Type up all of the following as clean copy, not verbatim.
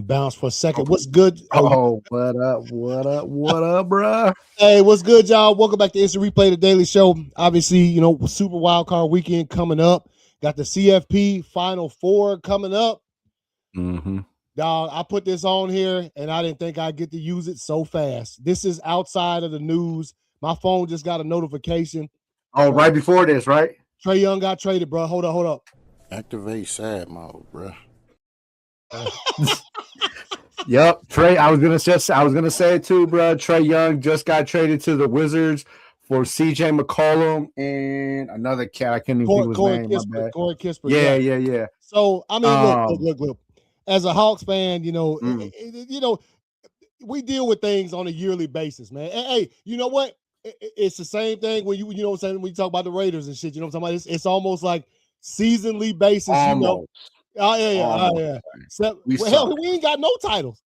bounce for a second. What's good? Oh, what up? What up? What up, bruh? Hey, what's good, y'all? Welcome back to Instant Replay, the Daily Show. Obviously, Super Wild Card Weekend coming up. Got the CFP Final Four coming up. Mm-hmm. Dog, I put this on here, and I didn't think I'd get to use it so fast. This is outside of the news. My phone just got a notification. Oh, right before this, right? Trae Young got traded, bro. Hold up. Activate sad mode, bro. Yep, Trae. I was gonna say it too, bro. Trae Young just got traded to the Wizards for CJ McCollum and another cat. I can't even think of his name. My bad. Corey Kispert. Yeah. So I mean, look. As a Hawks fan, we deal with things on a yearly basis, man. Hey, you know what? It's the same thing when you know what I'm saying, when you talk about the Raiders and shit. You know what I'm talking about? It's almost like seasonally basis. Almost. Oh yeah. Hell, we ain't got no titles.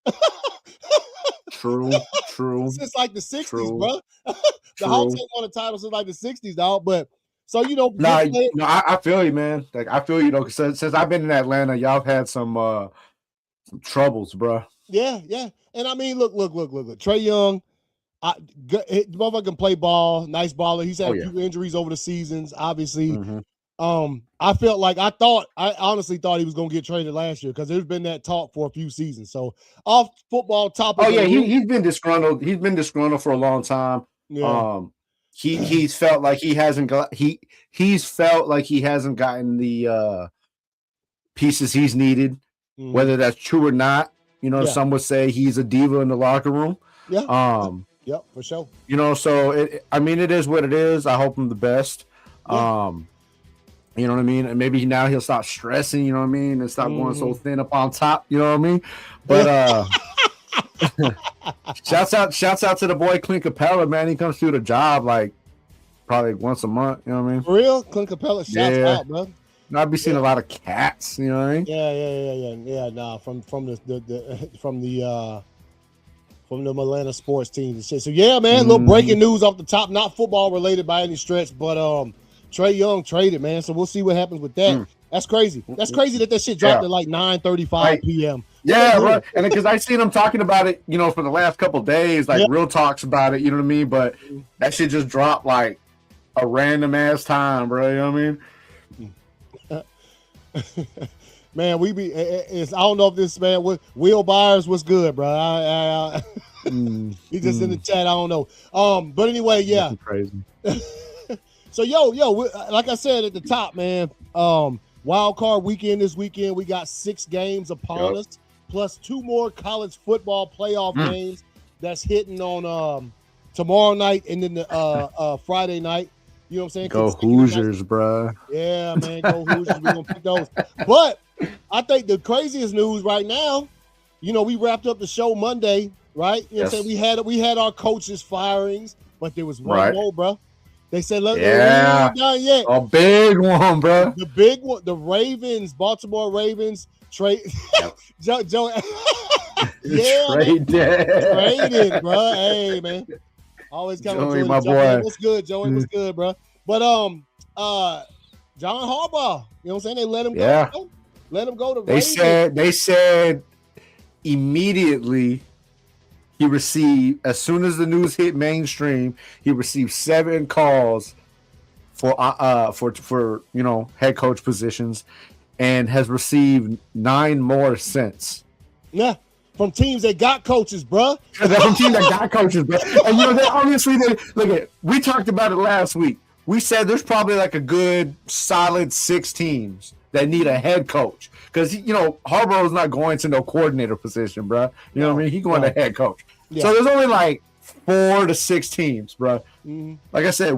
True. Since like the 60s, bro. The Hawks ain't won a title since like the 60s, dog. But so I feel you, man. Like I feel you, though. Since I've been in Atlanta, y'all have had some troubles, bro. Yeah. And I mean, look. Trae Young, motherfucker can play ball, nice baller. He's had a few injuries over the seasons, obviously. Mm-hmm. I honestly thought he was gonna get traded last year because there's been that talk for a few seasons. So off football topic. Oh yeah, he's been disgruntled. He's been disgruntled for a long time. Yeah. He's felt like he hasn't gotten the pieces he's needed, whether that's true or not. Some would say he's a diva in the locker room. Yeah. Yep, for sure. So it is what it is. I hope him the best. Yeah. You know what I mean? And maybe now he'll stop stressing, you know what I mean? And stop going so thin up on top, you know what I mean? But shouts out to the boy Clint Capella, man. He comes through the job like probably once a month, you know what I mean? For real? Clint Capella, shouts out, bro. I've been seeing a lot of cats, you know what I mean? Yeah. Nah, from the Atlanta sports teams and shit. So yeah, man, little breaking news off the top, not football related by any stretch, but Trae Young traded, man. So we'll see what happens with that. That's crazy. That's crazy that shit dropped at like 9:35 p.m. Yeah, right. And because I seen him talking about it, for the last couple of days, like real talks about it, you know what I mean? But that shit just dropped like a random ass time, bro. You know what I mean? Man, I don't know if this man Will Byers was good, bro. He just in the chat. I don't know. But anyway, yeah. Crazy. So like I said at the top, man. Wild Card Weekend this weekend. We got 6 games upon us, plus 2 more college football playoff games that's hitting on tomorrow night and then the Friday night. You know what I'm saying? Go Hoosiers, bro. Yeah, man. Go Hoosiers. We're gonna pick those. But I think the craziest news right now, we wrapped up the show Monday, right? You know what I'm saying? We had our coaches firings, but there was one more, bro. They said, look, we ain't done yet. A big one, bro. The big one, the Ravens, Baltimore Ravens, trade Joe. Traded, bro. Hey, man. Always coming Joey, my boy. What's good, Joey? What's good, bro? But John Harbaugh, you know what I'm saying? They let him go. Yeah. Let him go to Ravens. They said immediately he received, as soon as the news hit mainstream, he received 7 calls for head coach positions and has received 9 more since. Yeah. From teams that got coaches, bro. They're from teams that got coaches, bro. And we talked about it last week. We said there's probably like a good solid 6 teams that need a head coach. Because Harbaugh's not going to no coordinator position, bro. You know what I mean? He's going to head coach. Yeah. So there's only like 4 to 6 teams, bro. Mm-hmm. Like I said,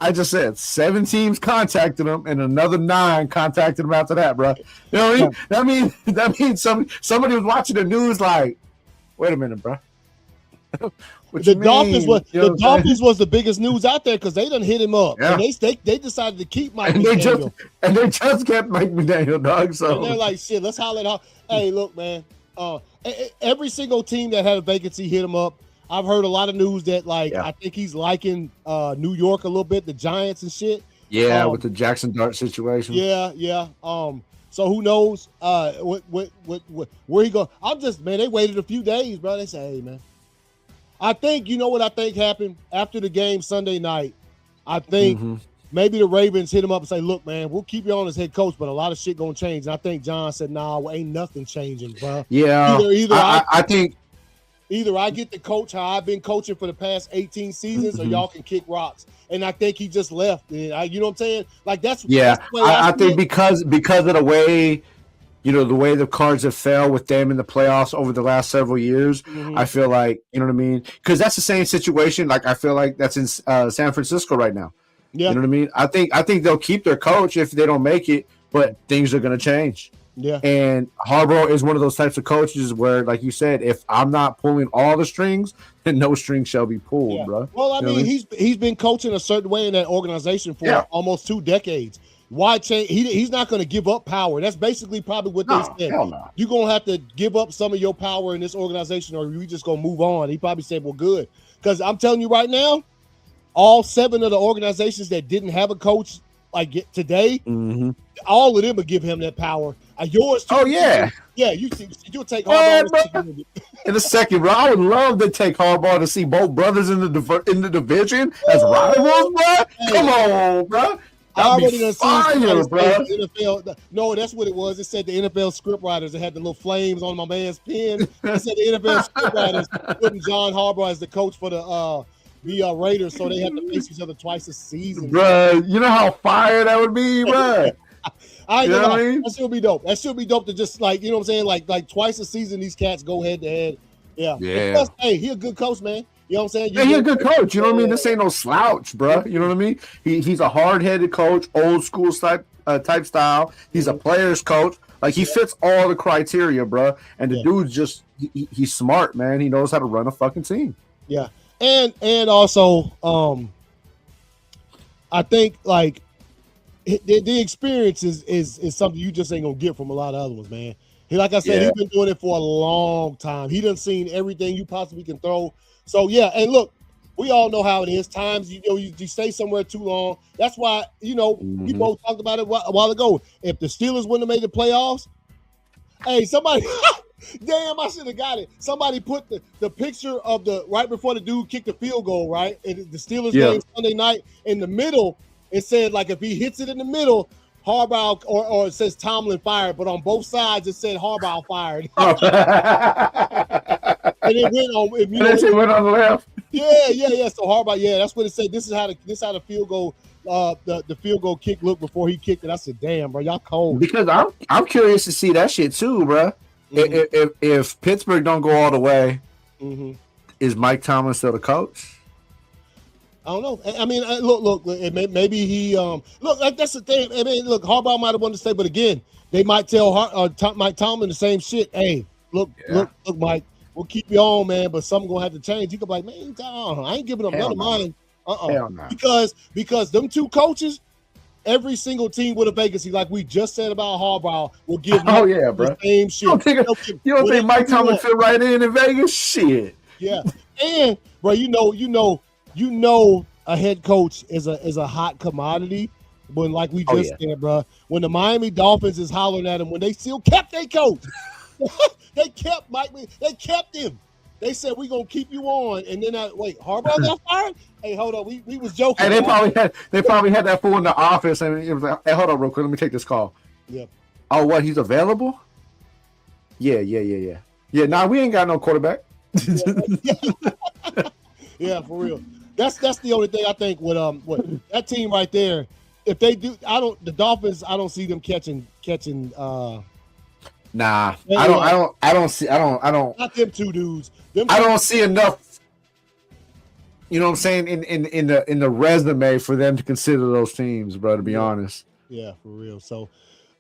I just said 7 teams contacted him, and another 9 contacted him after that, bro. You know what I mean? That means somebody was watching the news like, wait a minute, bro. The Dolphins was the biggest news out there because they done hit him up. Yeah. And they decided to keep Mike McDaniel. They just kept Mike McDaniel, dog. So and they're like, shit, let's holler at hey, look, man. Every single team that had a vacancy hit him up. I've heard a lot of news that I think he's liking New York a little bit, the Giants and shit. Yeah, with the Jackson Dart situation. Yeah. So who knows where he go? They waited a few days, bro. They say, hey, man. I think, you know what I think happened after the game Sunday night? I think maybe the Ravens hit him up and say, look, man, we'll keep you on as head coach, but a lot of shit going to change. And I think John said, nah, ain't nothing changing, bro. Yeah. I think either I get to coach how I've been coaching for the past 18 seasons or y'all can kick rocks. And I think he just left. You know what I'm saying? Like, that's the way I think because of the way, the way the cards have fell with them in the playoffs over the last several years, I feel like, you know what I mean? Because that's the same situation. Like, I feel like that's in San Francisco right now. Yeah. You know what I mean? I think they'll keep their coach if they don't make it, but things are going to change. Yeah. And Harbaugh is one of those types of coaches where, like you said, if I'm not pulling all the strings, then no strings shall be pulled, bro. Well, I mean, he's been coaching a certain way in that organization for almost 2 decades. Why change? He's not going to give up power. That's basically probably what they said. Hell no. You're going to have to give up some of your power in this organization or we just going to move on. He probably said, well, good. Because I'm telling you right now, all 7 of the organizations that didn't have a coach like today, all of them would give him that power. Yours too. Oh, yeah. Yeah, you'll take Harbaugh. In a second, bro. I would love to take Harbaugh to see both brothers in the division as rivals, bro. Come on, bro. I already done seen the NFL. No, that's what it was. It said the NFL script writers that had the little flames on my man's pen. It said the NFL script writers putting John Harbaugh as the coach for the Raiders, so they have to face each other twice a season. Bro, you know how fire that would be, bro. That should be dope. That should be dope to just like, you know what I'm saying? Like twice a season, these cats go head to head. Yeah. Plus, hey, he a good coach, man. You know what I'm saying? He's a good coach. You know what I mean? This ain't no slouch, bro. You know what I mean? He's a hard-headed coach, old school type style. He's a player's coach. Like, he fits all the criteria, bro. And the dude's just he's smart, man. He knows how to run a fucking team. Yeah. And also, I think like the experience is something you just ain't gonna get from a lot of other ones, man. Like I said, he's been doing it for a long time. He done seen everything you possibly can throw. So yeah, and look, we all know how it is. Times you stay somewhere too long. That's why we both talked about it a while ago. If the Steelers wouldn't have made the playoffs, hey, somebody. Damn, I should have got it. Somebody put the picture of the right before the dude kicked the field goal, right? And the Steelers game Sunday night. In the middle, it said like if he hits it in the middle, Harbaugh or it says Tomlin fired, but on both sides it said Harbaugh fired. And it went on. It went on the left. Yeah. So Harbaugh, that's what it said. This is how the field goal. The field goal kick looked before he kicked it. I said, "Damn, bro, y'all cold." Because I'm curious to see that shit too, bro. If Pittsburgh don't go all the way, is Mike Tomlin still the coach? I don't know. I mean, look. Maybe he look. That's the thing. I mean, look. Harbaugh might have wanted to say, but again, they might tell Mike Tomlin the same shit. Hey, look, Mike. We'll keep you on, man, but something gonna have to change. He could be like, man, I ain't giving up none of mine. Hell no. Because them two coaches, every single team with a vacancy, like we just said about Harbaugh, will give the same shit. You don't think Mike Tomlin fit right in Vegas? Shit. Yeah. And bro, you know a head coach is a hot commodity. When like we just said, bro, when the Miami Dolphins is hollering at him, when they still kept their coach. They kept Mike. They kept him. They said we're gonna keep you on, and then Harbaugh got fired. Hey, hold on, we was joking. And they probably had that fool in the office, and it was like, hey, hold on, real quick, let me take this call. Yeah. Oh, what? He's available? Yeah. Nah, we ain't got no quarterback. Yeah, for real. That's the only thing I think with that team right there. If they do, the Dolphins. I don't see them catching. Nah, I don't see. Not them two dudes. I don't see enough. You know what I'm saying in the resume for them to consider those teams, bro. To be honest. Yeah, for real. So,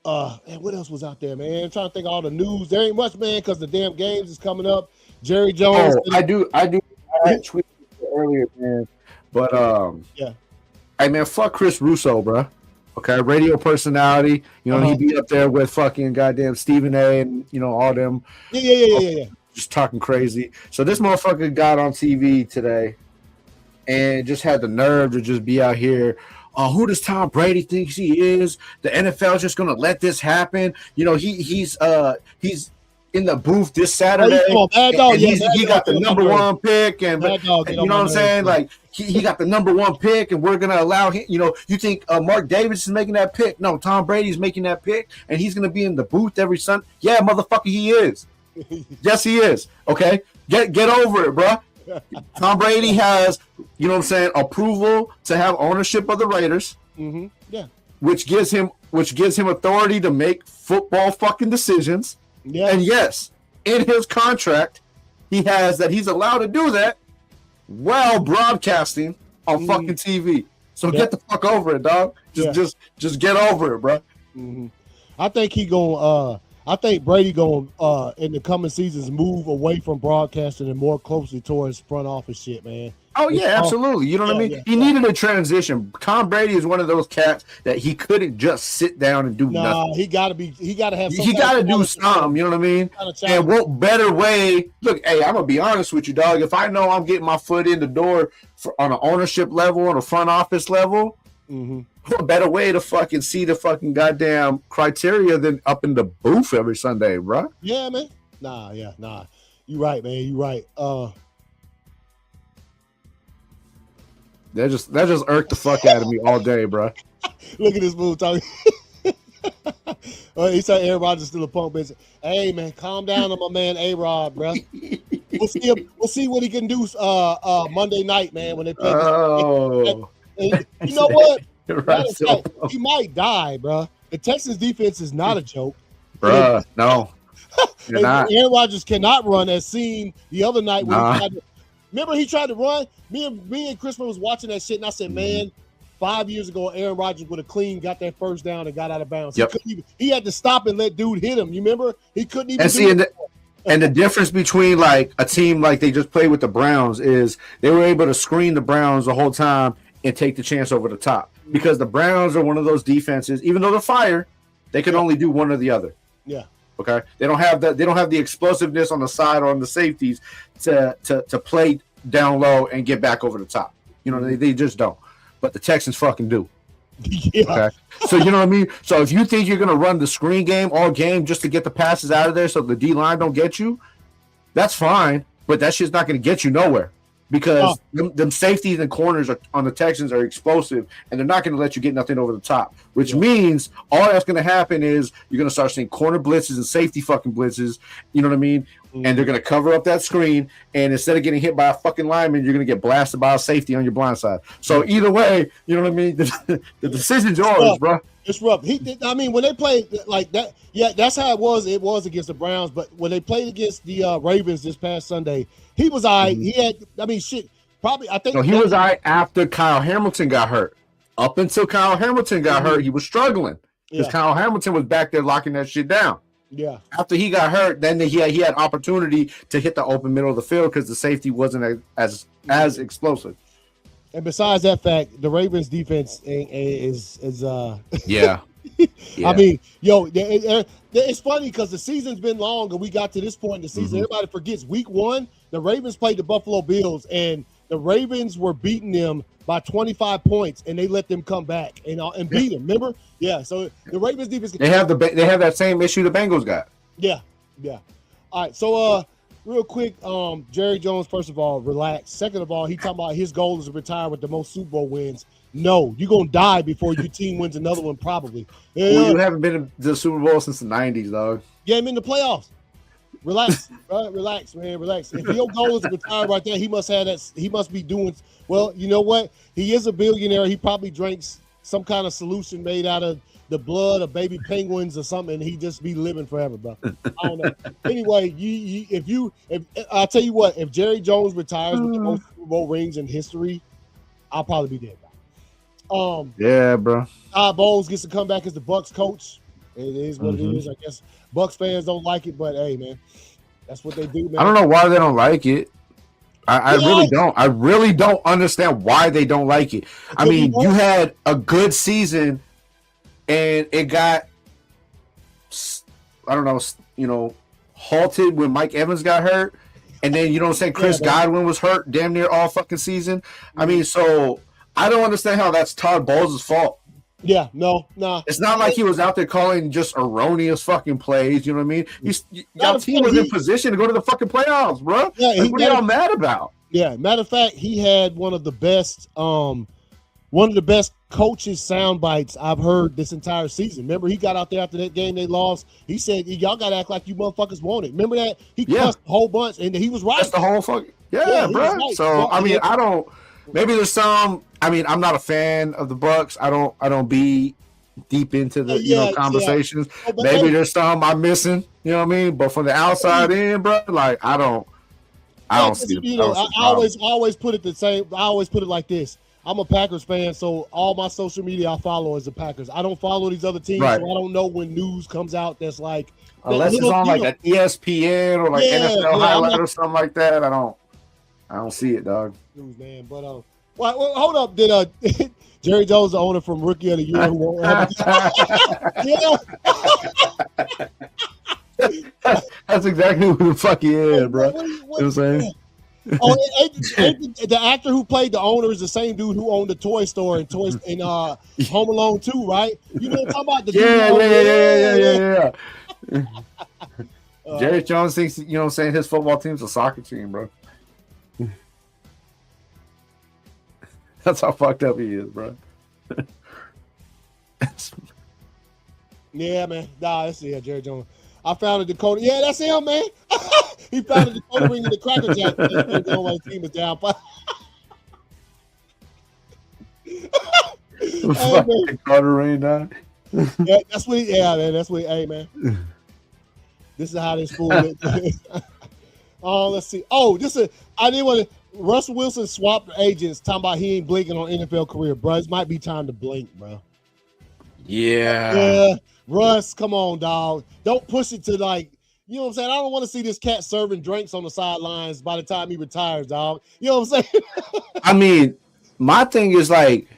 and what else was out there, man? I'm trying to think of all the news. There ain't much, man, because the damn games is coming up. Jerry Jones. Oh, I do. I tweeted earlier, man. But hey, man, fuck Chris Russo, bro. Okay, radio personality. You know, he'd be up there with fucking goddamn Stephen A. and all them. Yeah. Just talking crazy. So this motherfucker got on TV today and just had the nerve to just be out here who does Tom Brady think he is? The NFL is just going to let this happen. You know, he's in the booth this Saturday. He got the number one pick, and you know what I'm saying? Like he got the number one pick, and we're gonna allow him. You know, you think Mark Davis is making that pick? No, Tom Brady's making that pick, and he's gonna be in the booth every Sunday. Yeah, motherfucker, he is. Yes, he is. Okay, get over it, bro. Tom Brady has, you know what I'm saying, approval to have ownership of the Raiders. Mm-hmm. Yeah, which gives him authority to make football fucking decisions. Yeah. And yes, in his contract, he has that he's allowed to do that while broadcasting on fucking TV. So get the fuck over it, dog. Just get over it, bro. Mm-hmm. I think Brady gonna in the coming seasons move away from broadcasting and more closely towards front office shit, man. Oh yeah, absolutely. You know what I mean? He needed a transition. Tom Brady is one of those cats that he couldn't just sit down and do nothing. He gotta have some. He gotta do something, you know what I mean? And what better way? Look, hey, I'm gonna be honest with you, dog. If I know I'm getting my foot in the door on an ownership level, on a front office level, what better way to fucking see the fucking goddamn criteria than up in the booth every Sunday, bro? Yeah, man. Nah. You right, man. You right. That just irked the fuck out of me all day, bro. Look at this move talking. He said Aaron Rodgers still a punk bitch. Hey man, calm down on my man A-Rod, bro. We'll see what he can do Monday night, man, when they play. You know what? Right, he might die, bro. The Texans defense is not a joke. Bruh, no. You're not. Aaron Rodgers cannot run, as seen the other night when he tried to run. Me and Christopher was watching that shit, and I said, man, 5 years ago, Aaron Rodgers would have got that first down and got out of bounds. Yep. He had to stop and let dude hit him. You remember? He couldn't even And the difference between like a team like they just played with the Browns is they were able to screen the Browns the whole time and take the chance over the top. Because the Browns are one of those defenses, even though they're fire, they can only do one or the other. Yeah. Okay. They don't have the explosiveness on the side or on the safeties to play down low and get back over the top. You know, they just don't. But the Texans fucking do. Yeah. Okay. So you know what I mean? So if you think you're gonna run the screen game all game just to get the passes out of there so the D line don't get you, that's fine. But that shit's not gonna get you nowhere. Because them safeties and corners on the Texans are explosive, and they're not going to let you get nothing over the top, which means all that's going to happen is you're going to start seeing corner blitzes and safety fucking blitzes, you know what I mean? And they're going to cover up that screen, and instead of getting hit by a fucking lineman, you're going to get blasted by a safety on your blind side. So either way, you know what I mean? The decision's yours, bro. It's rough. When they played like that, that's how it was. It was against the Browns, but when they played against the Ravens this past Sunday, he was all right. He had, I think he was all right after Kyle Hamilton got hurt. Up until Kyle Hamilton got hurt, he was struggling because Kyle Hamilton was back there locking that shit down. Yeah. After he got hurt, then he had opportunity to hit the open middle of the field because the safety wasn't as explosive. And besides that fact, the Ravens defense is yeah. I mean, it's funny because the season's been long and we got to this point in the season. Everybody forgets week 1, the Ravens played the Buffalo Bills and the Ravens were beating them by 25 points and they let them come back and beat them. Remember? Yeah. So the Ravens defense, they have that same issue the Bengals got. Yeah. All right. So real quick, Jerry Jones, first of all, relax. Second of all, he talking about his goal is to retire with the most Super Bowl wins. No, you're going to die before your team wins another one, probably. Well, you haven't been to the Super Bowl since the 90s, dog. Yeah, I'm in the playoffs. Relax, right? Relax, man. Relax. If your goal is to retire right there, he must have that. He must be doing, well, you know what? He is a billionaire. He probably drinks some kind of solution made out of the blood of baby penguins or something, and he just be living forever, bro. I don't know. Anyway, if I'll tell you what, if Jerry Jones retires with the most Super Bowl rings in history, I'll probably be dead. Yeah, bro. Todd Bowles gets to come back as the Bucs coach. It is what it is. I guess Bucs fans don't like it, but hey, man, that's what they do, man. I don't know why they don't like it. I really don't. I really don't understand why they don't like it. I mean, you had a good season, and it got, halted when Mike Evans got hurt, and then Chris Godwin was hurt damn near all fucking season. I mean, so I don't understand how that's Todd Bowles' fault. Yeah, no, nah. It's not like he was out there calling just erroneous fucking plays. You know what I mean? Y'all team was in position to go to the fucking playoffs, bro. Yeah, like, what are y'all mad about? Yeah, matter of fact, he had one of the best coaches sound bites I've heard this entire season. Remember, he got out there after that game they lost. He said, "Y'all got to act like you motherfuckers want it." Remember that? He cussed a whole bunch, and he was right. That's the whole fucking bro. Right. So I mean, I don't. Maybe there's some. I mean, I'm not a fan of the Bucks. I don't be deep into the conversations. Yeah. Maybe there's some I'm missing. You know what I mean? But from the outside in, bro, like I don't see the. I always put it the same. I always put it like this. I'm a Packers fan, so all my social media I follow is the Packers. I don't follow these other teams, so I don't know when news comes out that's like unless it's on like an ESPN or like NFL highlight or something like that. I don't see it, dog. News, man, but well, hold up. Did Jerry Jones, the owner from Rookie of the Year, who won't That's exactly who the fuck he is, bro. You know what I'm saying? The actor who played the owner is the same dude who owned the toy store and Home Alone 2, right? You know what I'm talking about? Yeah. Jerry Jones thinks, you know what I'm saying, his football team's a soccer team, bro. That's how fucked up he is, bro. Yeah, man. Nah, that's Jerry Jones. I found a Dakota. Yeah, that's him, man. He found a Dakota ring in the Cracker Jack. The team is down. Dakota ring down. Yeah, that's what. Man. That's what. Hey, man. This is how this fool is. Let's see. Oh, I didn't want to. Russell Wilson swapped agents talking about he ain't blinking on NFL career, bro. It might be time to blink, bro. Yeah. Russ, come on, dog. Don't push it to like, you know what I'm saying? I don't want to see this cat serving drinks on the sidelines by the time he retires, dog. You know what I'm saying? I mean, my thing is like,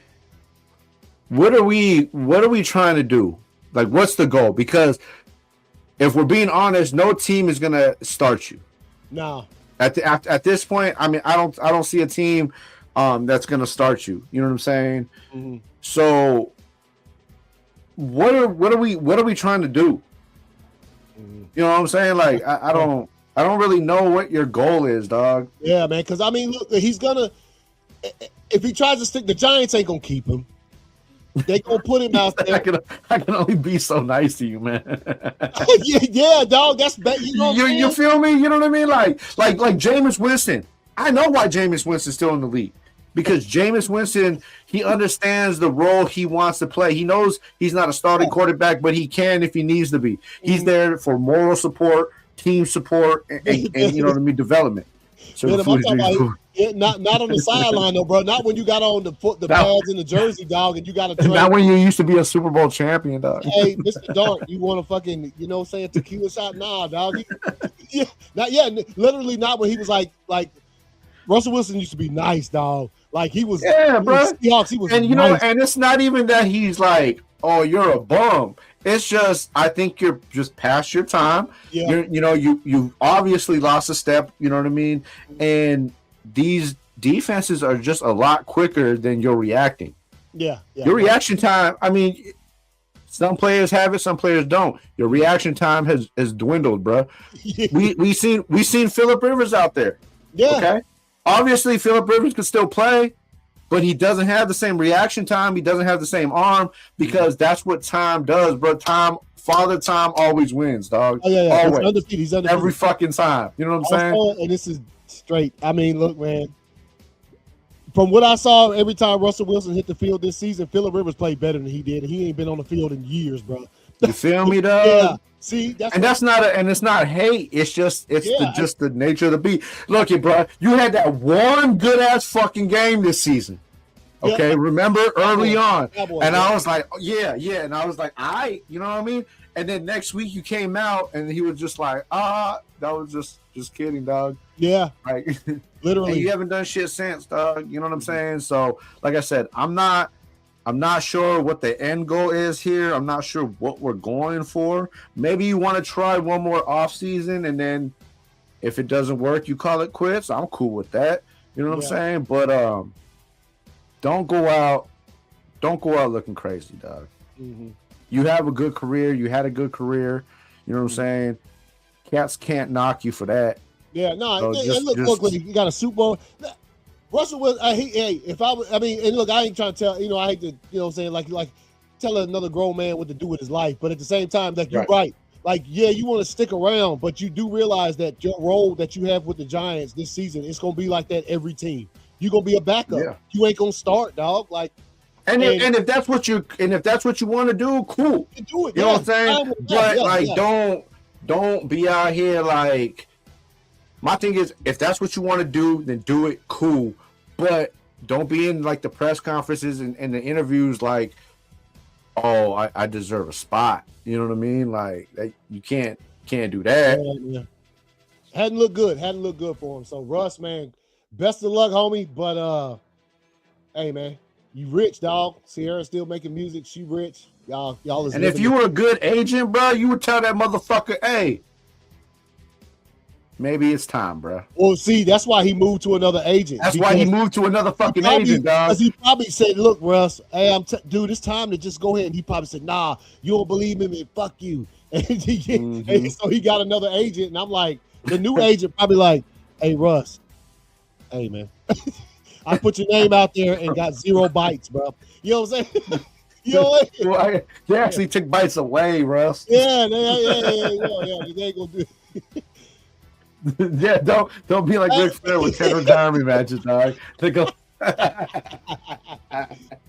what are we trying to do? Like, what's the goal? Because if we're being honest, no team is gonna start you. No. At this point, I mean, I don't see a team that's gonna start you. You know what I'm saying? Mm-hmm. So what are we trying to do? Mm-hmm. You know what I'm saying? Like I don't really know what your goal is, dog. Yeah, man. Because I mean, look, he's gonna if he tries to stick, the Giants ain't gonna keep him. They gonna put him out there. I can only be so nice to you, man. yeah, dog. That's you feel me? You know what I mean? Like Jameis Winston. I know why Jameis Winston's still in the league. Because Jameis Winston, he understands the role he wants to play. He knows he's not a starting quarterback, but he can if he needs to be. He's there for moral support, team support, and you know what I mean, development. So not on the sideline though, bro. Not when you got on the pads and the jersey, dog, and you got to. Not when you used to be a Super Bowl champion, dog. Hey, Mr. Dark, you want to fucking, you know, what I'm saying, tequila shot? Nah, dog. Literally not when he was like Russell Wilson used to be nice, dog. Like he was, bro. Seahawks, he was, and you know, and it's not even that he's like, oh, you're a bum. It's just, I think you're just past your time. Yeah. You obviously lost a step. You know what I mean? And these defenses are just a lot quicker than you're reacting. Yeah. Your reaction time. I mean, some players have it, some players don't. Your reaction time has dwindled, bro. we seen Phillip Rivers out there. Yeah. Okay. Obviously, Phillip Rivers could still play, but he doesn't have the same reaction time. He doesn't have the same arm because that's what time does, bro. Father Time always wins, dog. Oh, yeah. Always. He's undefeated. Every fucking time. You know what I'm saying? And this is straight. I mean, look, man. From what I saw, every time Russell Wilson hit the field this season, Phillip Rivers played better than he did. And he ain't been on the field in years, bro. You feel me, dog? Yeah. See, it's not hate. It's just the nature of the beat. Look, bro, you had that one good ass fucking game this season. Okay, yeah. Remember early on, and I was like, and I was like, you know what I mean? And then next week you came out, and he was just like, that was just kidding, dog. Yeah, like literally. And you haven't done shit since, dog. You know what I'm saying? So, like I said, I'm not sure what the end goal is here. I'm not sure what we're going for. Maybe you want to try one more off season, and then if it doesn't work, you call it quits. I'm cool with that. You know what I'm saying? But don't go out looking crazy, dog. Mm-hmm. You have a good career. You had a good career. You know what I'm saying? Cats can't knock you for that. Yeah, no. So Look, you got a Super Bowl. Russell was. And look, I ain't trying to tell. I hate to. What I'm saying, like tell another grown man what to do with his life. But at the same time, like you're right. Like, yeah, you want to stick around, but you do realize that your role that you have with the Giants this season is gonna be like that every team. You're gonna be a backup. Yeah. You ain't gonna start, dog. Like. And if that's what you want to do, cool. You do it. You know what I'm saying? But don't be out here like. My thing is, if that's what you want to do, then do it. Cool, but don't be in like the press conferences and the interviews like, oh, I deserve a spot. You know what I mean? Like you can't do that. Yeah. Hadn't looked good for him. So Russ, man, best of luck, homie. But hey, man. You rich, dog. Sierra's still making music. She rich. Y'all is. And if you were a good agent, bro, you would tell that motherfucker, hey, maybe it's time, bro. Well, see, that's why he moved to another agent. That's why he moved to another fucking agent, dog. Because he probably said, look, Russ, hey, dude, it's time to just go ahead. And he probably said, nah, you don't believe me, man, fuck you. And so he got another agent. And I'm like, the new agent probably like, hey, Russ, hey, man. I put your name out there and got 0 bites, bro. You know what I'm saying? You know what? Well, they actually took bites away, Russ. Yeah. They ain't gonna do it. Yeah, don't be like Ric Flair with 10 retirement matches, dog. They go.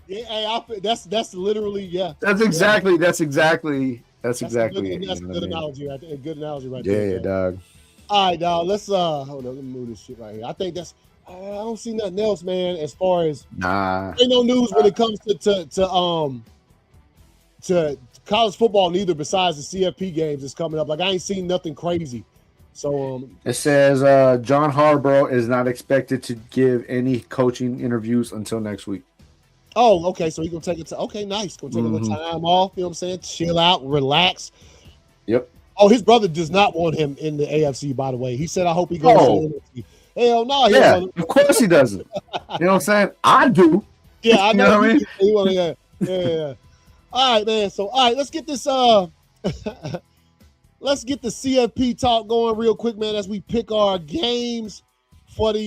Yeah, that's literally That's exactly. That's a good analogy right there. Good analogy right there. Yeah, dog. All right, dog. Let's hold on. Let me move this shit right here. I think that's. I don't see nothing else, man. As far as ain't no news when it comes to college football, neither. Besides the CFP games that's coming up, like I ain't seen nothing crazy. So it says John Harbaugh is not expected to give any coaching interviews until next week. Oh, okay. So he's gonna take it to nice. Gonna take a little time off. You know what I'm saying? Chill out, relax. Yep. Oh, his brother does not want him in the AFC. By the way, he said, "I hope he goes to the AFC." Hell no. Yeah, of course he doesn't. You know what I'm saying? I do. Yeah, I know. You know what I mean? Yeah. All right, man. So, all right, let's get this. Let's get the CFP talk going real quick, man, as we pick our games for the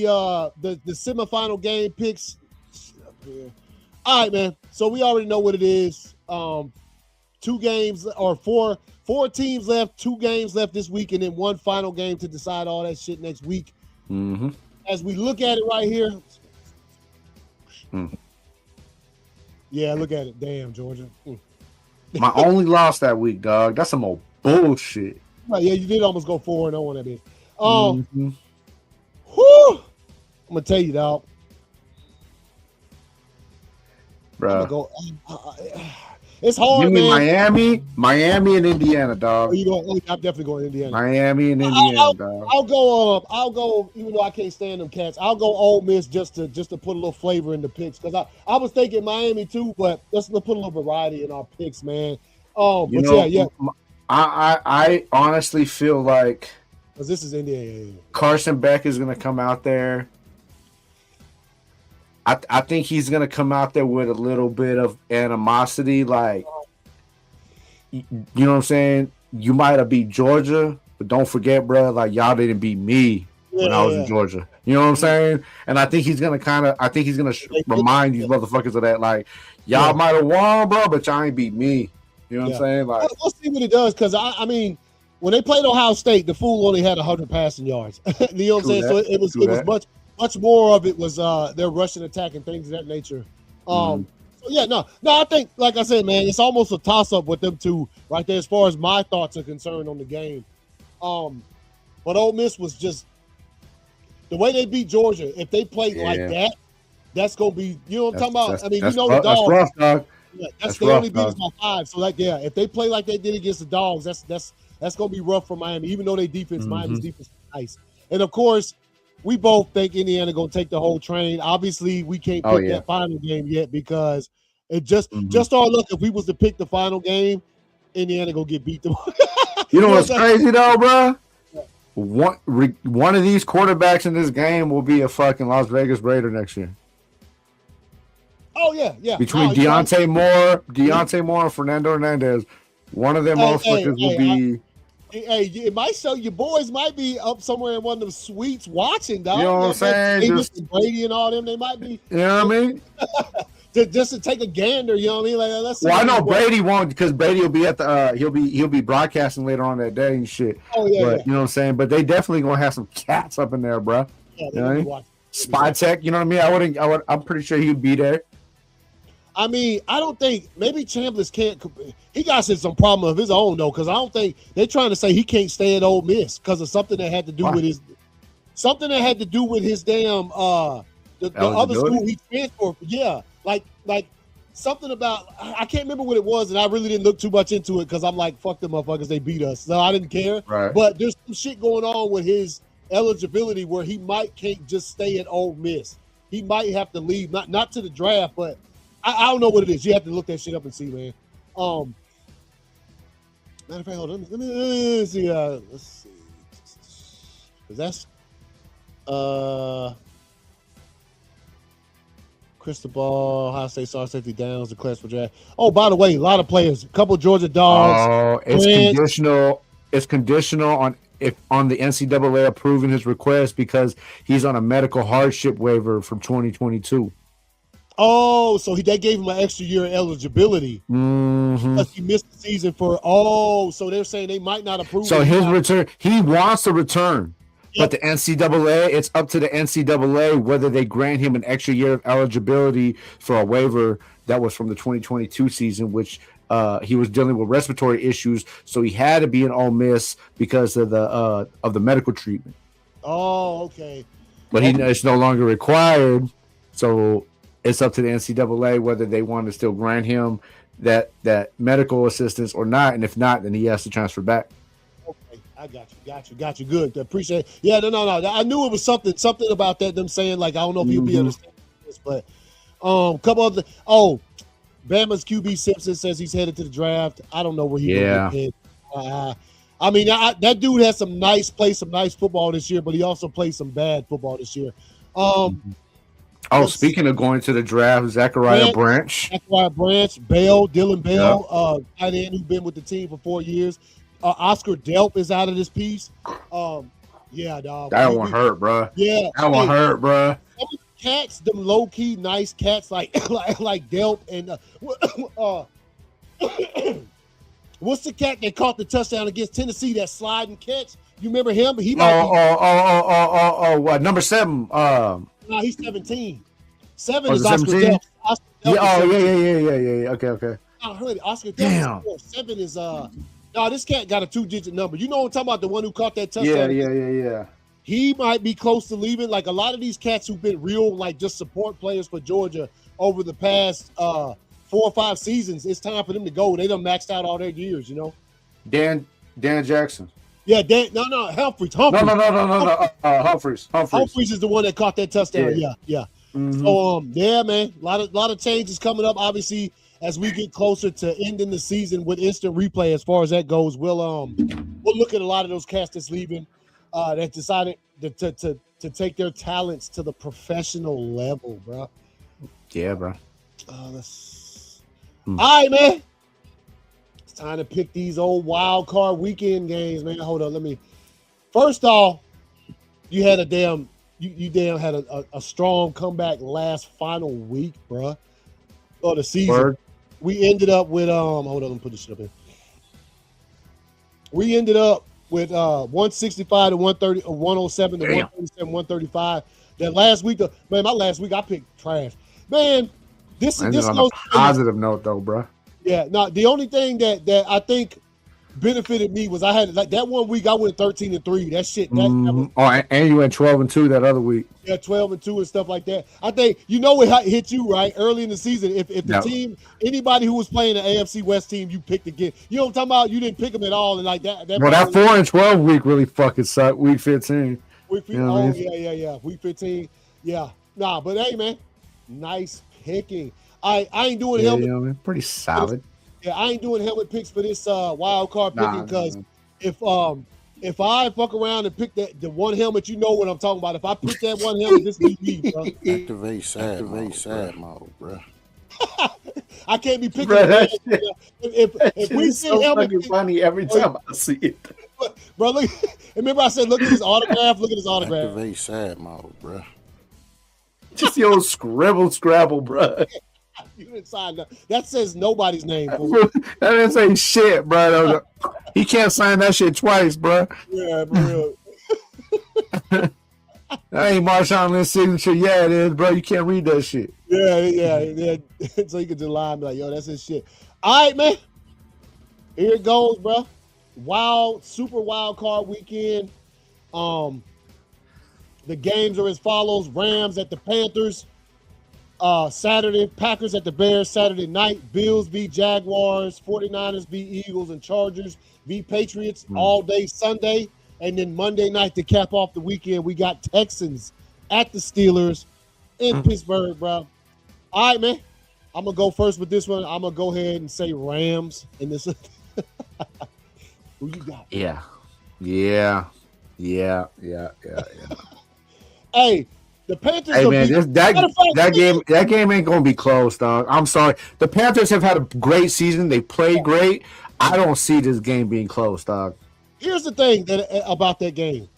semifinal game picks. All right, man. So we already know what it is. 2 games or four teams left, 2 games left this week, and then 1 final game to decide all that shit next week. Mm-hmm. As we look at it right here. Yeah, look at it. Damn, Georgia. My only loss that week, dog. That's some old bullshit. Right, yeah, you did almost go 4-0 on that bitch. Mm-hmm. Whew, I'm gonna tell you, dog. Bro, it's hard, give me man. Miami and Indiana, dog. I'm definitely going Indiana. Miami and Indiana, dog. I'll go. Even though I can't stand them cats, I'll go Ole Miss just to put a little flavor in the picks because I was thinking Miami too, but let's put a little variety in our picks, man. I honestly feel like because this is Indiana. Carson Beck is gonna come out there. I think he's gonna come out there with a little bit of animosity, like you know what I'm saying. You might have beat Georgia, but don't forget, bro, like y'all didn't beat me when I was in Georgia. You know what I'm saying? And I think he's gonna remind these motherfuckers of that, like y'all might have won, bro, but y'all ain't beat me. You know what I'm saying? Like, we'll see what it does because I mean, when they played Ohio State, the fool only had 100 passing yards. You know what I'm saying? So it was much more of it was their rushing attack and things of that nature. So yeah, no, I think, like I said, man, it's almost a toss up with them two right there as far as my thoughts are concerned on the game. But Ole Miss was just the way they beat Georgia. If they played like that, that's gonna be, you know what I'm talking about. I mean, you know the dogs. That's rough, dog. Yeah, they only beat us by 5. So if they play like they did against the Dogs, that's gonna be rough for Miami. Even though their defense, Miami's defense is nice. And of course, we both think Indiana gonna take the whole train. Obviously, we can't pick that final game yet because it just our luck. If we was to pick the final game, Indiana gonna get beat. You know what's crazy though, bro? One of these quarterbacks in this game will be a fucking Las Vegas Raider next year. Oh yeah. Between Deontay Moore, and Fernando Hernandez, one of them motherfuckers will be. It might show your boys might be up somewhere in one of them suites watching, dog. You know what I'm saying? Davis and Brady and all them, they might be. You know what I mean? just to take a gander, you know what I mean? Like, let's see. Well, I know Brady won't because Brady will be at the he'll be broadcasting later on that day and shit. Oh yeah, but, you know what I'm saying? But they definitely gonna have some cats up in there, bro. Yeah, you know what I mean? Spy Tech, you know what I mean? I'm pretty sure he'd be there. I mean, I don't think maybe Chambliss can't. He got some problem of his own though, because I don't think they're trying to say he can't stay at Ole Miss because of something that had to do with his damn the other school he transferred. Yeah, like something about I can't remember what it was, and I really didn't look too much into it because I'm like, fuck them motherfuckers, they beat us, so I didn't care. Right. But there's some shit going on with his eligibility where he can't just stay at Ole Miss. He might have to leave, not to the draft, but. I don't know what it is. You have to look that shit up and see, man. Matter of fact, hold on. Let me see. Let's see. Because that's Cristobal, Ohio State star safety Downs, the class for draft. Oh, by the way, a lot of players. A couple of Georgia Dogs. Oh, it's conditional. It's conditional on the NCAA approving his request because he's on a medical hardship waiver from 2022. Oh, so they gave him an extra year of eligibility because he missed the season for. Oh, so they're saying they might not approve. So his return, he wants to return, but the NCAA, it's up to the NCAA whether they grant him an extra year of eligibility for a waiver that was from the 2022 season, which he was dealing with respiratory issues, so he had to be in Ole Miss because of the medical treatment. Oh, okay. But it's no longer required, so. It's up to the NCAA whether they want to still grant him that medical assistance or not, and if not, then he has to transfer back. Okay, I got you. Good, appreciate it. Yeah, no. I knew it was something about that. Them saying like I don't know if he'll be understanding this, but couple of Bama's QB Simpson says he's headed to the draft. I don't know where he will get. I mean, that dude has some nice football this year, but he also played some bad football this year. Speaking of going to the draft, Zachariah Branch, Dylan Bell, tight end who's been with the team for 4 years. Oscar Delp is out of this piece. Yeah, dog. That one hurt, bro. Yeah, that one hurt, bro. Some of the cats, them low key nice cats like Delp and what's the cat that caught the touchdown against Tennessee? That sliding catch. You remember him? He number 7. No, he's 17. 7 is Oscar 17? Delp. Yeah. Okay. I heard Oscar Delp. 7 is no, this cat got a 2-digit number. You know what I'm talking about? The one who caught that touchdown. Yeah. He might be close to leaving. Like a lot of these cats who've been real, like just support players for Georgia over the past 4 or 5 seasons. It's time for them to go. They done maxed out all their years, you know. Dan Jackson. Yeah, Humphreys. No. Humphreys. Humphreys is the one that caught that touchdown. Yeah. Mm-hmm. So, man, a lot of changes coming up. Obviously, as we get closer to ending the season with instant replay, as far as that goes, we'll look at a lot of those cats that's leaving, that decided to take their talents to the professional level, bro. Yeah, bro. All right, man. Time to pick these old wild card weekend games, man. Hold on, first off, you had you had a strong comeback last final week, bro, of the season. Word. We ended up with hold on, let me put this shit up here. We ended up with 165 to 130, 107 to 137, 135. That last week, my last week I picked trash. Man, this on a positive note though, bro. Yeah, no, the only thing that I think benefited me was I had like that one week I went 13-3. That shit. And you went 12-2 that other week. Yeah, 12-2 and stuff like that. I think it hit you right early in the season. If the team, anybody who was playing the AFC West team, you picked again. You know what I'm talking about? You didn't pick them at all, and like that. Well, that 4-12 week really fucking sucked. Week 15. Week 15. Yeah. Week 15. Yeah. Nah, but hey, man, nice picking. I ain't doing helmet. Pretty solid. Yeah, I ain't doing helmet picks for this wild card picking because if I fuck around and pick the one helmet, you know what I'm talking about. If I pick that one helmet, this be me, bro. Activate sad mode, bro. I can't be picking. Bro, that If we it's send so helmet, fucking funny every time I see it. bro, look. Remember I said, look at his autograph. Look at his autograph. Activate sad mode, bro. Just the old scribble scrabble, bro. You didn't sign that. That says nobody's name. Fool. That didn't say shit, bro. He can't sign that shit twice, bro. Yeah, bro. That ain't Marshawn Lynn's signature. Yeah, it is, bro. You can't read that shit. Yeah. So you can just lie and be like, yo, that's his shit. All right, man. Here it goes, bro. Super wild card weekend. The games are as follows: Rams at the Panthers. Saturday, Packers at the Bears. Saturday night, Bills v. Jaguars. 49ers v. Eagles, and Chargers v. Patriots all day Sunday. And then Monday night to cap off the weekend, we got Texans at the Steelers in Pittsburgh, bro. All right, man. I'm going to go first with this one. I'm going to go ahead and say Rams in this. Who you got? Yeah. Hey, the Panthers. Hey man, that game ain't gonna be close, dog. I'm sorry. The Panthers have had a great season. They played great. I don't see this game being close, dog. Here's the thing about that game.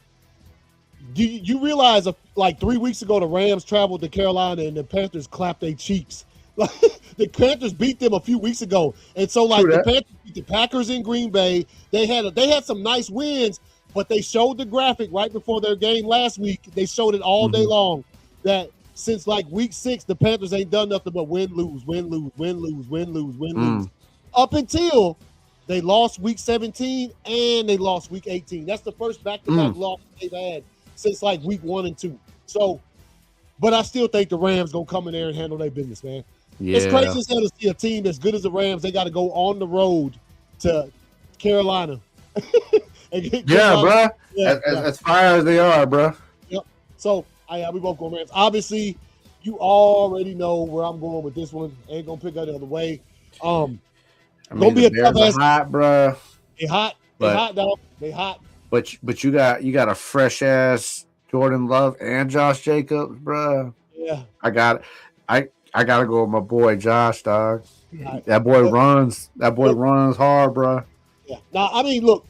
Do you realize like 3 weeks ago the Rams traveled to Carolina and the Panthers clapped their cheeks? The Panthers beat them a few weeks ago, and so like the Panthers beat the Packers in Green Bay. They had some nice wins, but they showed the graphic right before their game last week. They showed it all day long that since like week 6, the Panthers ain't done nothing but win, lose. Up until they lost week 17 and they lost week 18. That's the first back-to-back loss they've had since like week 1 and 2. So, but I still think the Rams gonna come in there and handle their business, man. Yeah. It's crazy as hell to see a team as good as the Rams. They got to go on the road to Carolina. Bro. As fire as they are, bro. Yep. So, we both go Rams. Obviously, you already know where I'm going with this one. Ain't gonna pick out the other way. Gonna be a tough ass. Hot, bro. They hot, dog. They hot. But you got a fresh ass Jordan Love and Josh Jacobs, bro. Yeah. I gotta go with my boy Josh, dog. That boy runs. That boy runs hard, bro. Yeah. Now, I mean, look.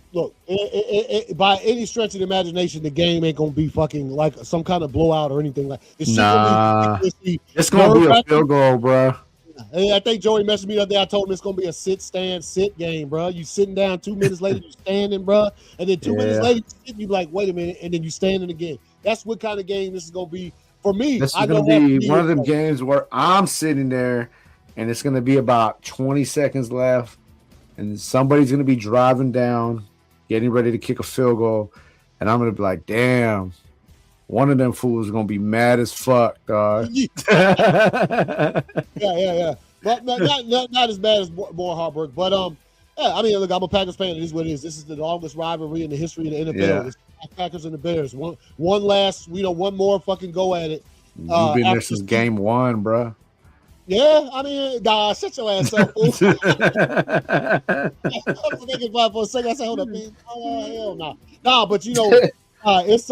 By any stretch of the imagination, the game ain't gonna be fucking like some kind of blowout or anything like. It's gonna be a field goal, bro. I think Joey messaged me the other day. I told him it's gonna be a sit game, bro. You sitting down, 2 minutes later you standing, bro, and then 2 minutes later you be like, wait a minute, and then you standing again. That's what kind of game this is gonna be for me. This is gonna be one of them games where I'm sitting there, and it's gonna be about 20 seconds left, and somebody's gonna be driving down, getting ready to kick a field goal, and I'm gonna be like, damn. One of them fools is gonna be mad as fuck, dog. Yeah. But not as bad as more Harburg. But yeah, I mean, look, I'm a Packers fan. It is what it is. This is the longest rivalry in the history of the NFL. Yeah. It's the Packers and the Bears. One more fucking go at it. You've been there since game 1, bro. Yeah, I mean, shut your ass up, fool. I was thinking about it for a second. I said, hold up, man. Oh, hell no. Nah, but you know, it's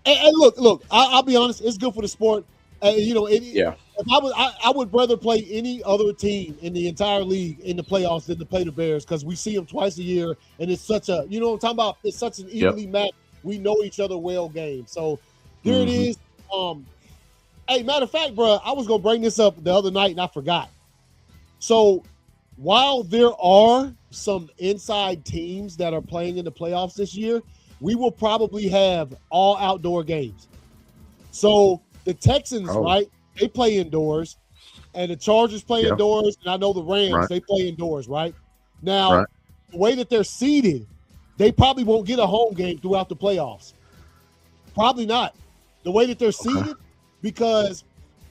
And look. I'll be honest. It's good for the sport. If I would rather play any other team in the entire league in the playoffs than to play the Bears because we see them twice a year, and it's such a what I'm talking about. It's such an evenly matched. We know each other well game. So there it is. Hey, matter of fact, bro, I was gonna bring this up the other night and I forgot. So while there are some inside teams that are playing in the playoffs this year, we will probably have all outdoor games. So the Texans, right? They play indoors, and the Chargers play indoors, and I know the Rams, they play indoors, right? Now, the way that they're seeded, they probably won't get a home game throughout the playoffs. Probably not. The way that they're seeded, because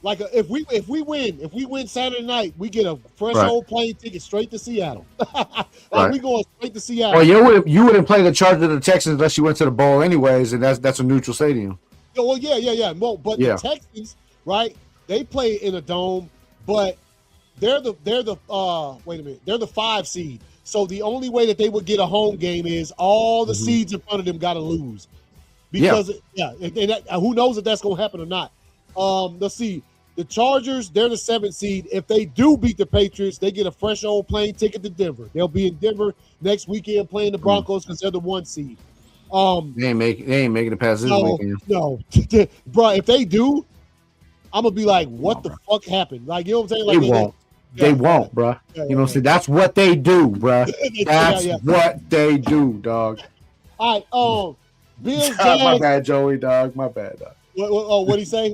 like if we win Saturday night, we get a fresh old plane ticket straight to Seattle. We going straight to Seattle. Well, you wouldn't play the Chargers or the Texans unless you went to the bowl anyways, and that's a neutral stadium. Well, yeah. Well, but the Texans, right? They play in a dome, but they're the 5 seed. So the only way that they would get a home game is all the seeds in front of them got to lose. Because and who knows if that's going to happen or not. Let's see. The Chargers, they're the 7th seed. If they do beat the Patriots, they get a fresh old plane ticket to Denver. They'll be in Denver next weekend playing the Broncos because they're the 1 seed. They ain't making it past this weekend. No, bro. If they do, I'm gonna be like, what the fuck happened? Like, you know what I'm saying? Like, they won't. They won't, bro. You know what I'm saying? That's what they do, bro. That's what they do, dog. All right. Bills. My bad, Joey, dog. My bad, dog. What'd he say? You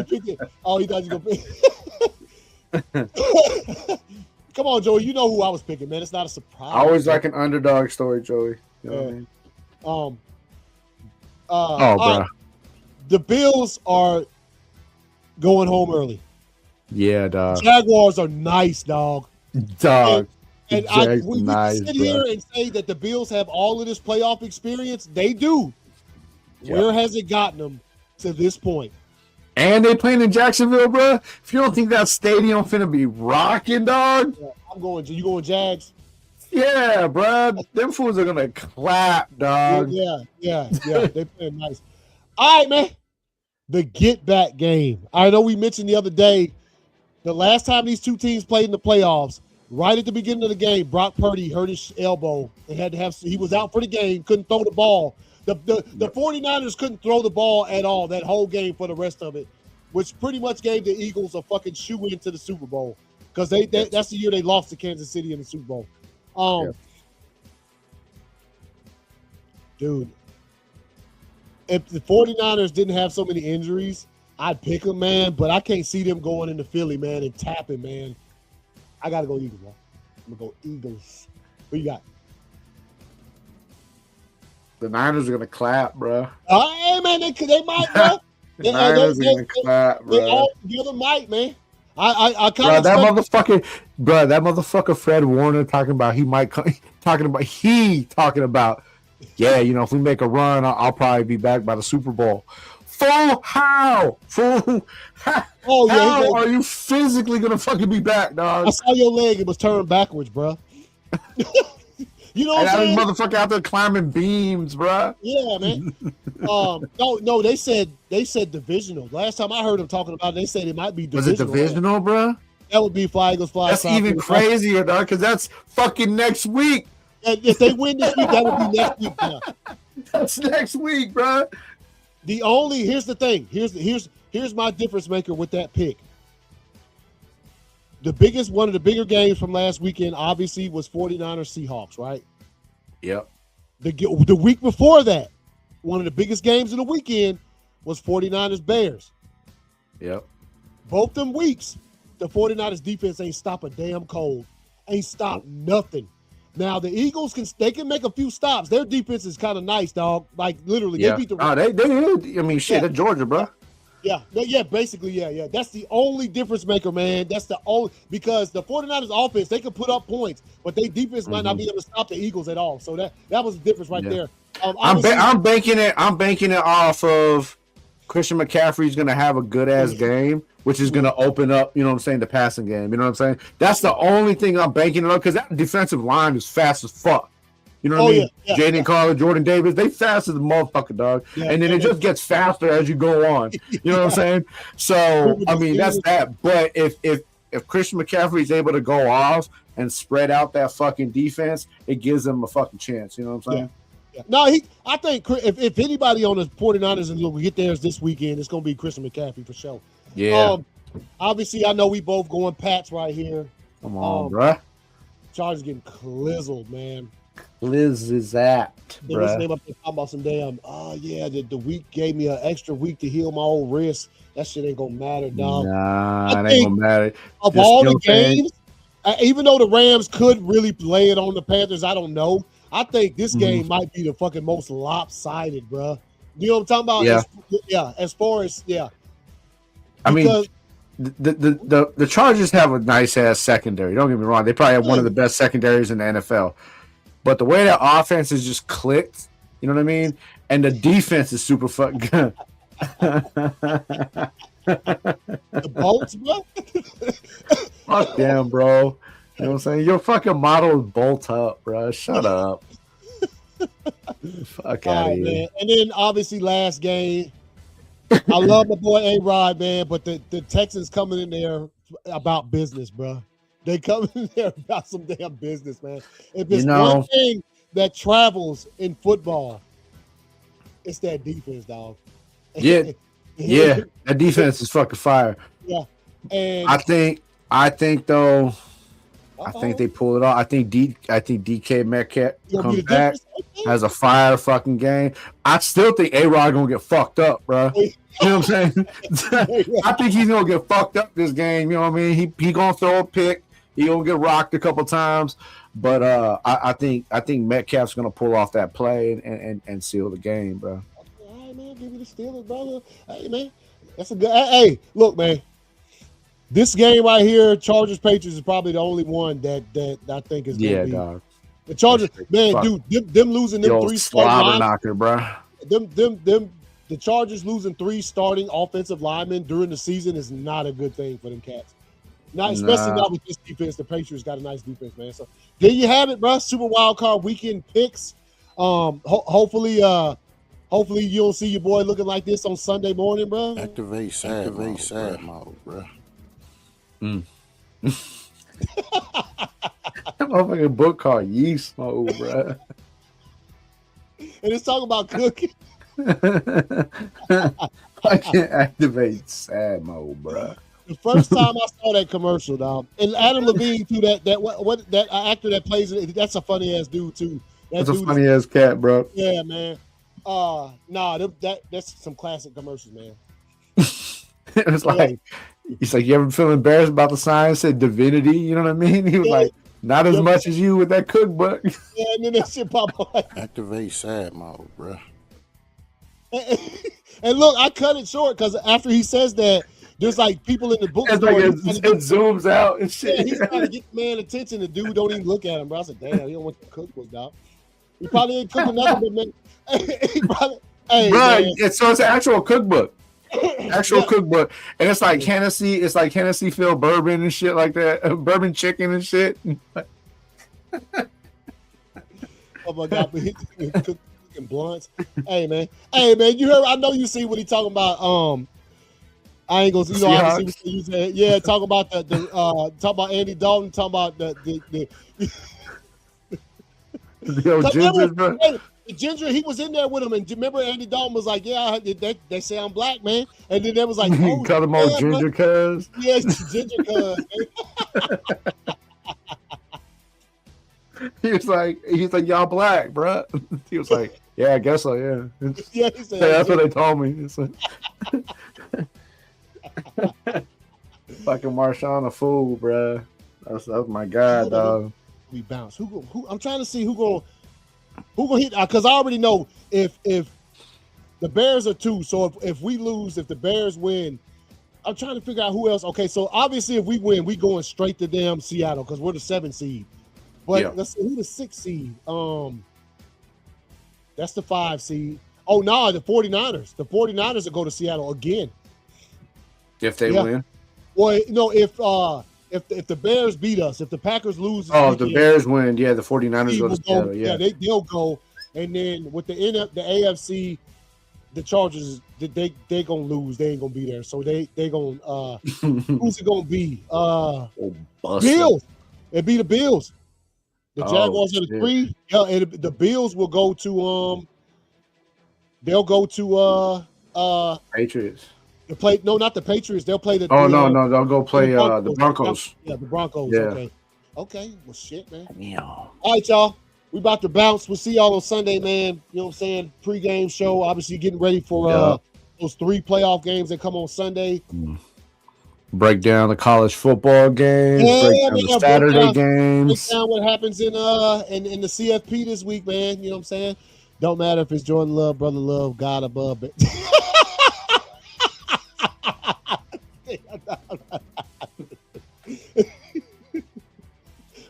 picked it. Oh, he thought you were gonna pick. Come on, Joey. You know who I was picking, man. It's not a surprise. I always like an underdog story, Joey. You know what I mean? Bro. The Bills are going home early. Yeah, dog. Jaguars are nice, dog. Dog. And we sit here and say that the Bills have all of this playoff experience. They do. Yep. Where has it gotten them to this point? And they playing in Jacksonville, bro. If you don't think that stadium finna be rocking, dog. Yeah, you going Jags? Yeah, bro. Them fools are gonna clap, dog. Yeah. They playing nice. All right, man. The get back game. I know we mentioned the other day, the last time these two teams played in the playoffs, right at the beginning of the game, Brock Purdy hurt his elbow and he was out for the game, couldn't throw the ball. The 49ers couldn't throw the ball at all that whole game for the rest of it, which pretty much gave the Eagles a fucking shoe into the Super Bowl because that's the year they lost to Kansas City in the Super Bowl. Dude, if the 49ers didn't have so many injuries, I'd pick them, man, but I can't see them going into Philly, man, and tapping, man. I got to go Eagles, man. I'm going to go Eagles. What you got? The Niners are going to clap, bro. Hey, man, they might, bro. The Niners are going to clap, bro. They all together might, man. I kind of that motherfucker Fred Warner talking about yeah, you know, if we make a run, I'll probably be back by the Super Bowl. How are you physically gonna fucking be back, dog? I saw your leg; it was turned backwards, bro. You know what I'm saying? Motherfucker out there climbing beams, bro. Yeah, man. No, they said divisional. Last time I heard them talking about it, they said it might be divisional. Was it divisional, bro? That would be Fly Eagles Fly. That's even crazier, dog, because that's fucking next week. And if they win this week, that would be next week. Now. That's next week, bro. Here's the thing. Here's my difference maker with that pick. One of the bigger games from last weekend, obviously, was 49ers Seahawks, right? Yep. The week before that, one of the biggest games of the weekend was 49ers Bears. Yep. Both them weeks, the 49ers defense ain't stop a damn cold. Ain't stop nothing. Now the Eagles can make a few stops. Their defense is kind of nice, dog. Like literally, they beat the. They're Georgia, bro. Yeah, basically, yeah. That's the only difference maker, man. That's the only because the 49ers offense, they can put up points, but their defense might not be able to stop the Eagles at all. So that was the difference right there. I'm banking it off of Christian McCaffrey's going to have a good ass game, which is going to open up, you know what I'm saying, the passing game. You know what I'm saying? That's the only thing I'm banking it on because that defensive line is fast as fuck. You know what I mean? Yeah, Jaden Carter, Jordan Davis, they fast as a motherfucker, dog. Yeah, and then it just gets faster as you go on. You know what I'm saying? So, I mean, that's that. But if Christian McCaffrey is able to go off and spread out that fucking defense, it gives them a fucking chance. You know what I'm saying? Yeah. No, I think if anybody on the 49ers will get theirs this weekend, it's going to be Christian McCaffrey for sure. Yeah. Obviously, I know we both going Pats right here. Come on, bruh. Chargers getting clizzled, man. Liz is that, bro. What's the name up there talking about some damn? The week gave me an extra week to heal my old wrist. That shit ain't gonna matter, dog. Nah, it ain't gonna matter. Of all the games, even though the Rams could really lay it on the Panthers, I don't know. I think this game might be the fucking most lopsided, bro. You know what I'm talking about? Yeah. As far as I mean, the Chargers have a nice ass secondary. Don't get me wrong; they probably have one of the best secondaries in the NFL. But the way that offense is just clicked, you know what I mean? And the defense is super fucking good. The Bolts, bro? Fuck them, bro. You know what I'm saying? Your fucking motto is bolt up, bro. Shut up. Fuck out of here. Man. And then, obviously, last game, I love my boy A-Rod, man, but the Texans coming in there about business, bro. They come in there about some damn business, man. If You it's know- one thing that travels in football, it's that defense, dog. Yeah. Yeah, that defense is fucking fire. Yeah. And I think though, I think they pull it off. I think DK Metcalf comes back, has a fire fucking game. I still think A-Rod gonna get fucked up, bro. You know what I'm saying? I think he's gonna get fucked up this game. You know what I mean? He gonna throw a pick. He gonna get rocked a couple times. But I think Metcalf's gonna pull off that play and seal the game, bro. All right, man, give me the Steelers, brother. Hey, man, that's a good. Hey, look, man. This game right here, Chargers Patriots, is probably the only one that I think is going to be. Dog. The Chargers, man, dude, them losing them three slobber knocker, bro. The Chargers losing 3 starting offensive linemen during the season is not a good thing for them cats. Especially not with this defense. The Patriots got a nice defense, man. So there you have it, bro. Super Wild Card Weekend picks. Hopefully you don't see your boy looking like this on Sunday morning, bro. Activate sad mode, bro. That motherfucking book called Yeast Mode, bro. And it's talking about cooking. I can't activate sad mode, bro. The first time I saw that commercial, dog, and Adam Levine too. That actor that plays it. That's a funny ass dude too. That's a funny ass cat, bro. Yeah, man. That's some classic commercials, man. It was like, he's like, you ever feel embarrassed about the sign said divinity? You know what I mean? He was like, not as much as you with that cookbook. Yeah, and then that shit pop up. Activate sad mode, bro. And look, I cut it short because after he says that, there's like people in the bookstore. It's like it zooms out and shit. Yeah, he's trying to get the man attention. The dude don't even look at him, bro. I said, damn, he don't want the cookbook, dog. He probably ain't cooking nothing, but man. It's an actual cookbook. Cookbook. And it's like Hennessy filled bourbon and shit like that. Bourbon chicken and shit. Oh my God, but he cooking blunts. Hey man, you heard? I know you see what he talking about. I ain't gonna, obviously what you said. Yeah, talk about talk about Andy Dalton, talk about the ginger, bro. The ginger, he was in there with him, and remember Andy Dalton was like, "Yeah, they say I'm black, man," and then there was like, "Oh, call him all ginger cuz." Yeah, ginger cuz. He's like, y'all black, bro. He was like, yeah, I guess so, yeah. Yeah, he said, that's what they told me. It's like, fucking Marshawn a fool, bro. That's my guy, dog. We bounce. Who? I'm trying to see who gonna hit, because I already know if the Bears are 2. So if we lose, if the Bears win, I'm trying to figure out who else. Okay, so obviously if we win, we going straight to damn Seattle because we're the 7th seed. But let's see who the 6th seed. That's the 5 seed. Oh no, the 49ers. The 49ers will go to Seattle again. If they win. Well, no, if the Bears beat us, if the Packers lose, if the Bears win, the 49ers go to Seattle. Yeah, they'll go, and then with the AFC, the Chargers they gonna lose. They ain't gonna be there, so they gonna who's it gonna be? Bills. It'd be the Bills. The Jaguars are the 3. Yeah, and the Bills will go to they'll go to Patriots. Not the Patriots. They'll play the. No, they'll go play the Broncos. Yeah, the Broncos. Yeah. Okay. Well, shit, man. Yeah. All right, y'all. We about to bounce. We'll see y'all on Sunday, man. You know what I'm saying? Pre-game show. Obviously, getting ready for those 3 playoff games that come on Sunday. Break down the college football games. Break down the Saturday games. Break down what happens in the CFP this week, man. You know what I'm saying? Don't matter if it's Jordan Love, Brother Love, God above it.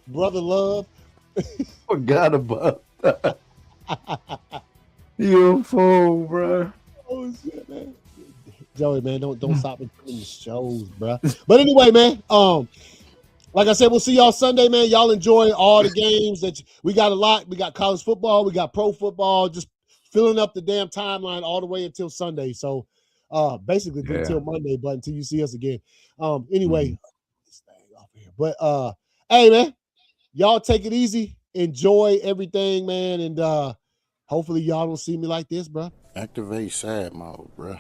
Brother Love. Forgot about that. You a fool, bro. Oh shit, man. Joey, man, don't stop me putting the shows, bro. But anyway, man, like I said, we'll see y'all Sunday, man. Y'all enjoy all the games we got a lot. We got college football, we got pro football, just filling up the damn timeline all the way until Sunday. So Basically until Monday, but until you see us again. Anyway, this thing off here. But hey man, y'all take it easy. Enjoy everything, man, and hopefully y'all don't see me like this, bro. Activate sad mode, bro.